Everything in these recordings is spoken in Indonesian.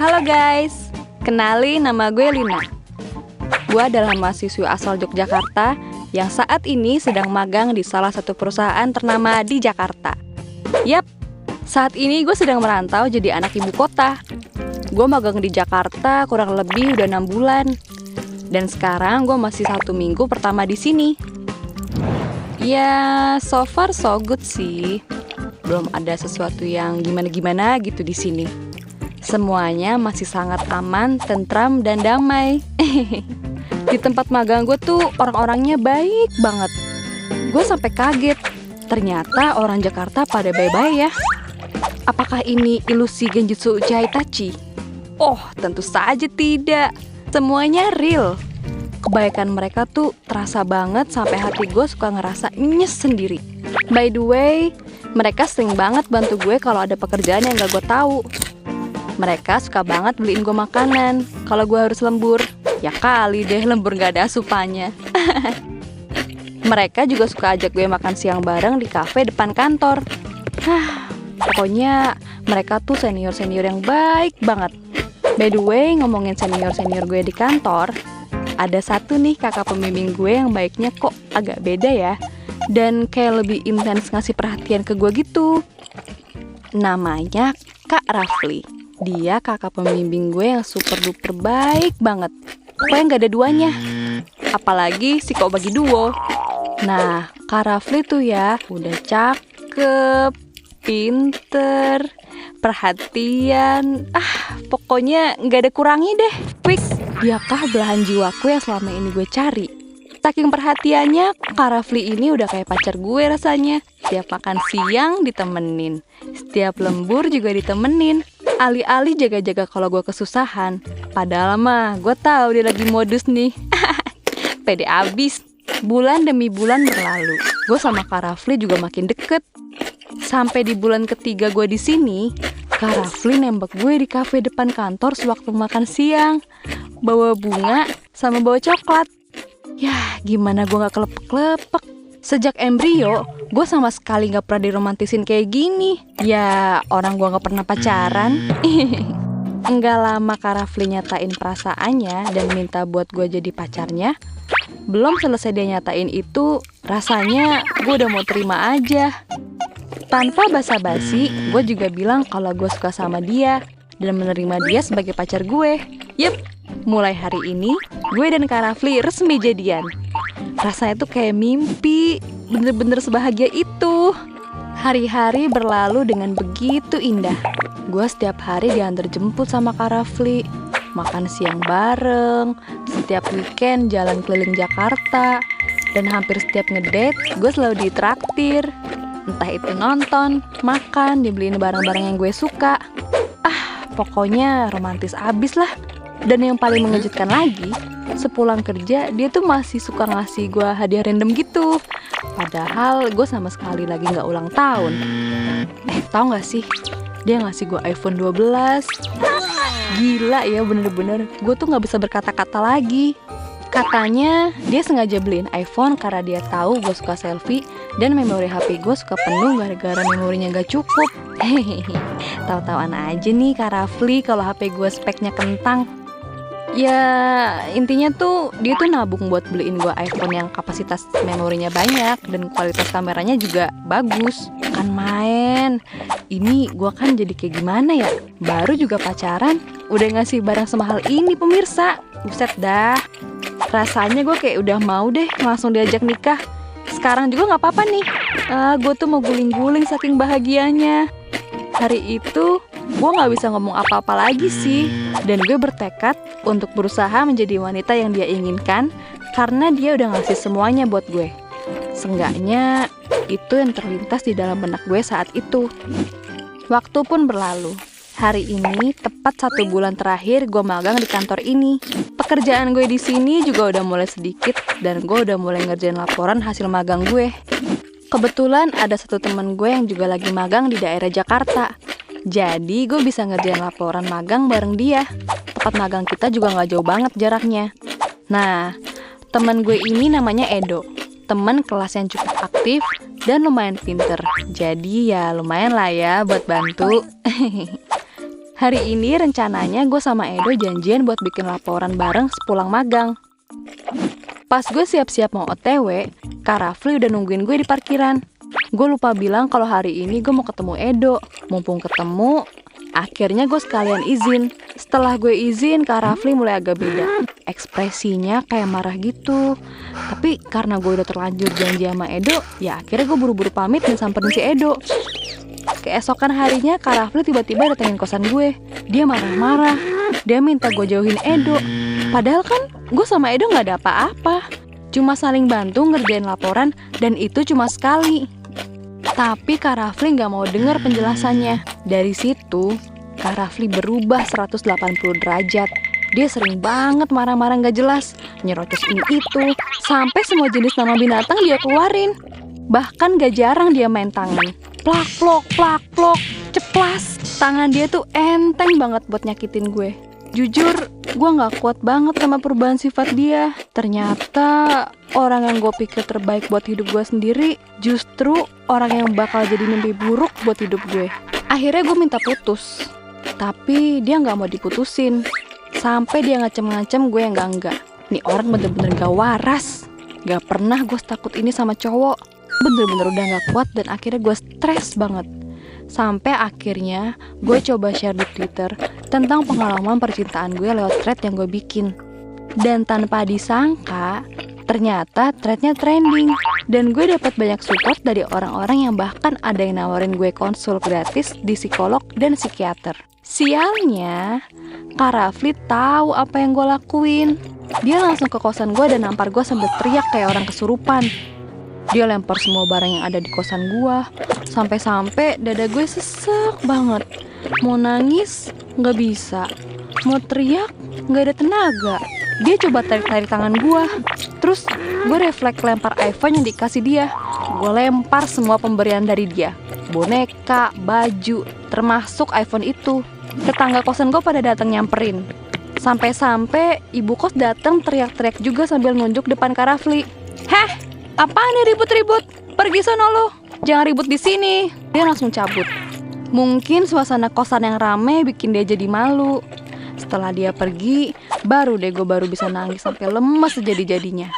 Halo guys, kenalin nama gue Lina. Gue adalah mahasiswi asal Yogyakarta yang saat ini sedang magang di salah satu perusahaan ternama di Jakarta. Yap, saat ini gue sedang merantau jadi anak ibu kota. Gue magang di Jakarta kurang lebih udah 6 bulan. Dan sekarang gue masih 1 minggu pertama di sini. Ya, so far so good sih. Belum ada sesuatu yang gimana-gimana gitu di sini. Semuanya masih sangat aman, tentram, dan damai. Di tempat magang gue tuh orang-orangnya baik banget. Gue sampai kaget. Ternyata orang Jakarta pada bye-bye ya. Apakah ini ilusi Genjutsu Uchiha Itachi? Oh, tentu saja tidak. Semuanya real. Kebaikan mereka tuh terasa banget sampai hati gue suka ngerasa nyes sendiri. By the way, mereka sering banget bantu gue kalau ada pekerjaan yang gak gue tahu. Mereka suka banget beliin gue makanan kalau gue harus lembur. Ya kali deh lembur gak ada asupannya. Mereka juga suka ajak gue makan siang bareng di kafe depan kantor. Pokoknya mereka tuh senior-senior yang baik banget. By the way, ngomongin senior-senior gue di kantor, ada satu nih kakak pembimbing gue yang baiknya kok agak beda ya. Dan kayak lebih intens ngasih perhatian ke gue gitu. Namanya Kak Rafli. Dia kakak pembimbing gue yang super duper baik banget. Pokoknya gak ada duanya. Apalagi si kok bagi duo. Nah, Kak Rafli tuh ya udah cakep, pinter, perhatian. Pokoknya gak ada kurangnya deh. Fix, diakah belahan jiwaku yang selama ini gue cari. Saking perhatiannya, Kak Rafli ini udah kayak pacar gue rasanya. Setiap makan siang ditemenin, setiap lembur juga ditemenin. Alih-alih jaga-jaga kalau gue kesusahan. Padahal mah gue tahu dia lagi modus nih. Pede abis. Bulan demi bulan berlalu. Gue sama Kak Rafli juga makin deket. Sampai di bulan ketiga gue di sini, Kak Rafli nembak gue di kafe depan kantor sewaktu makan siang. Bawa bunga sama bawa coklat. Yah, gimana gue gak kelepek-kelepek. Sejak embrio, gue sama sekali gak pernah diromantisin kayak gini. Ya, orang gue gak pernah pacaran. Enggak lama Kak Rafli nyatain perasaannya dan minta buat gue jadi pacarnya. Belum selesai dia nyatain itu, rasanya gue udah mau terima aja. Tanpa basa-basi, gue juga bilang kalau gue suka sama dia dan menerima dia sebagai pacar gue. Yep, mulai hari ini, gue dan Kak Rafli resmi jadian. Rasanya tuh kayak mimpi, bener-bener sebahagia itu. Hari-hari berlalu dengan begitu indah. Gue setiap hari diantar jemput sama Kak Rafli, makan siang bareng, setiap weekend jalan keliling Jakarta, dan hampir setiap ngedate gue selalu ditraktir. Entah itu nonton, makan, dibeliin barang-barang yang gue suka. Pokoknya romantis abis lah. Dan yang paling mengejutkan lagi, sepulang kerja dia tuh masih suka ngasih gue hadiah random gitu. Padahal gue sama sekali lagi gak ulang tahun. Tau gak sih, dia ngasih gue iPhone 12. Gila ya, bener-bener gue tuh gak bisa berkata-kata lagi. Katanya dia sengaja beliin iPhone karena dia tahu gue suka selfie dan memori HP gue suka penuh gara-gara memorinya gak cukup. Tahu-tahuan aja nih Kak Rafli kalau HP gue speknya kentang. Ya intinya tuh dia tuh nabung buat beliin gue iPhone yang kapasitas memorinya banyak dan kualitas kameranya juga bagus. Kan main. Ini gue kan jadi kayak gimana ya? Baru juga pacaran udah ngasih barang semahal ini pemirsa. Buset dah. Rasanya gue kayak udah mau deh langsung diajak nikah. Sekarang juga gak apa-apa nih. Gue tuh mau guling-guling saking bahagianya. Hari itu gue gak bisa ngomong apa-apa lagi sih. Dan gue bertekad untuk berusaha menjadi wanita yang dia inginkan karena dia udah ngasih semuanya buat gue. Seenggaknya itu yang terlintas di dalam benak gue saat itu. Waktu pun berlalu. Hari ini tepat 1 bulan terakhir gue magang di kantor ini. Pekerjaan gue di sini juga udah mulai sedikit dan gue udah mulai ngerjain laporan hasil magang gue. Kebetulan ada satu temen gue yang juga lagi magang di daerah Jakarta. Jadi gue bisa ngerjain laporan magang bareng dia. Tempat magang kita juga gak jauh banget jaraknya. Nah, temen gue ini namanya Edo. Temen kelas yang cukup aktif dan lumayan pinter. Jadi ya lumayan lah ya buat bantu. Hari ini rencananya gue sama Edo janjian buat bikin laporan bareng sepulang magang. Pas gue siap-siap mau OTW, Kak Rafli udah nungguin gue di parkiran. Gue lupa bilang kalau hari ini gue mau ketemu Edo. Mumpung ketemu, akhirnya gue sekalian izin. Setelah gue izin, Kak Rafli mulai agak beda. Ekspresinya kayak marah gitu. Tapi karena gue udah terlanjur janji sama Edo, ya akhirnya gue buru-buru pamit dan samperin si Edo. Keesokan harinya, Kak Rafli tiba-tiba datengin kosan gue. Dia marah-marah. Dia minta gue jauhin Edo. Padahal kan gue sama Edo gak ada apa-apa. Cuma saling bantu ngerjain laporan, dan itu cuma sekali. Tapi Kak Rafli gak mau denger penjelasannya. Dari situ, Kak Rafli berubah 180 derajat. Dia sering banget marah-marah gak jelas, nyerocos ini itu, sampai semua jenis nama binatang dia keluarin. Bahkan gak jarang dia main tangan. Plak-plok, plak-plok, ceplas. Tangan dia tuh enteng banget buat nyakitin gue. Jujur, gue gak kuat banget sama perubahan sifat dia. Ternyata orang yang gue pikir terbaik buat hidup gue sendiri justru orang yang bakal jadi mimpi buruk buat hidup gue. Akhirnya gue minta putus, tapi dia gak mau diputusin. Sampai dia ngacem-ngacem gue yang enggak. Nih orang bener-bener gak waras. Gak pernah gue takut ini sama cowok. Bener-bener udah gak kuat dan akhirnya gue stres banget. Sampai akhirnya gue coba share di Twitter tentang pengalaman percintaan gue lewat thread yang gue bikin. Dan tanpa disangka, ternyata threadnya trending. Dan gue dapat banyak support dari orang-orang yang bahkan ada yang nawarin gue konsul gratis di psikolog dan psikiater. Sialnya, Kak Rafli tahu apa yang gue lakuin. Dia langsung ke kosan gue dan nampar gue sambil teriak kayak orang kesurupan. Dia lempar semua barang yang ada di kosan gua. Sampai-sampai dada gue sesek banget. Mau nangis, nggak bisa. Mau teriak, nggak ada tenaga. Dia coba tarik-tarik tangan gua. Terus gue refleks lempar iPhone yang dikasih dia. Gue lempar semua pemberian dari dia. Boneka, baju, termasuk iPhone itu. Tetangga kosan gue pada datang nyamperin. Sampai-sampai ibu kos datang teriak-teriak juga sambil nunjuk depan Kak Rafli. Heh, apaan nih ribut-ribut? Pergi sono lo. Jangan ribut di sini. Dia langsung cabut. Mungkin suasana kosan yang rame bikin dia jadi malu. Setelah dia pergi, baru deh gue baru bisa nangis sampai lemes sejadi-jadinya.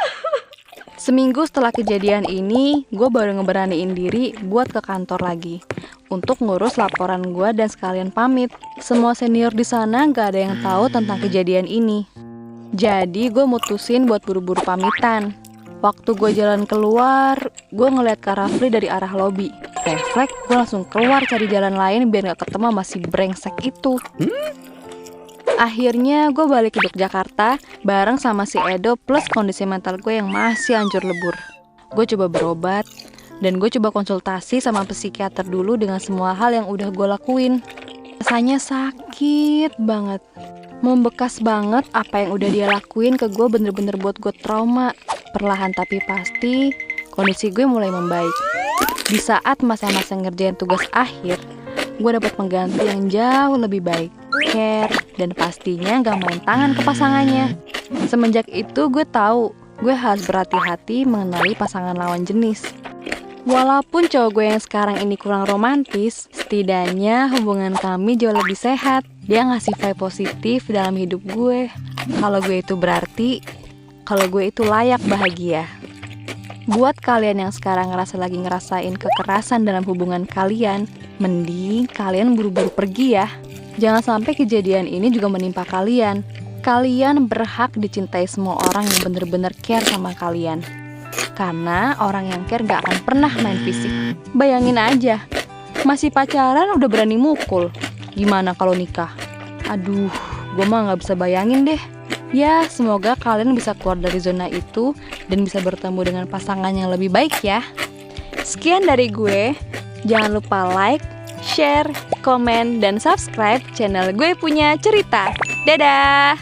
Seminggu setelah kejadian ini, gue baru ngeberaniin diri buat ke kantor lagi untuk ngurus laporan gue dan sekalian pamit. Semua senior di sana gak ada yang tahu tentang kejadian ini. Jadi gue mutusin buat buru-buru pamitan. Waktu gue jalan keluar, gue ngeliat Kak Rafli dari arah lobi. Refleks, gue langsung keluar cari jalan lain biar gak ketemu sama si brengsek itu. Akhirnya gue balik ke Yogyakarta bareng sama si Edo plus kondisi mental gue yang masih hancur lebur. Gue coba berobat dan gue coba konsultasi sama psikiater dulu dengan semua hal yang udah gue lakuin. Rasanya sakit banget. Membekas banget apa yang udah dia lakuin ke gue bener-bener buat gue trauma. Perlahan tapi pasti kondisi gue mulai membaik. Di saat masa-masa ngerjain tugas akhir, gue dapat pengganti yang jauh lebih baik, care, dan pastinya gak main tangan ke pasangannya. Semenjak itu gue tahu gue harus berhati-hati mengenali pasangan lawan jenis. Walaupun cowok gue yang sekarang ini kurang romantis, setidaknya hubungan kami jauh lebih sehat. Dia ngasih vibe positif dalam hidup gue. Kalau gue itu berarti, kalau gue itu layak bahagia. Buat kalian yang sekarang lagi ngerasain kekerasan dalam hubungan kalian, mending kalian buru-buru pergi ya. Jangan sampai kejadian ini juga menimpa kalian. Kalian berhak dicintai semua orang yang bener-bener care sama kalian. Karena orang yang care gak akan pernah main fisik. Bayangin aja, masih pacaran udah berani mukul. Gimana kalau nikah? Aduh, gue mah gak bisa bayangin deh. Ya, semoga kalian bisa keluar dari zona itu dan bisa bertemu dengan pasangan yang lebih baik ya. Sekian dari gue. Jangan lupa like, share, komen, dan subscribe channel Gue Punya Cerita. Dadah!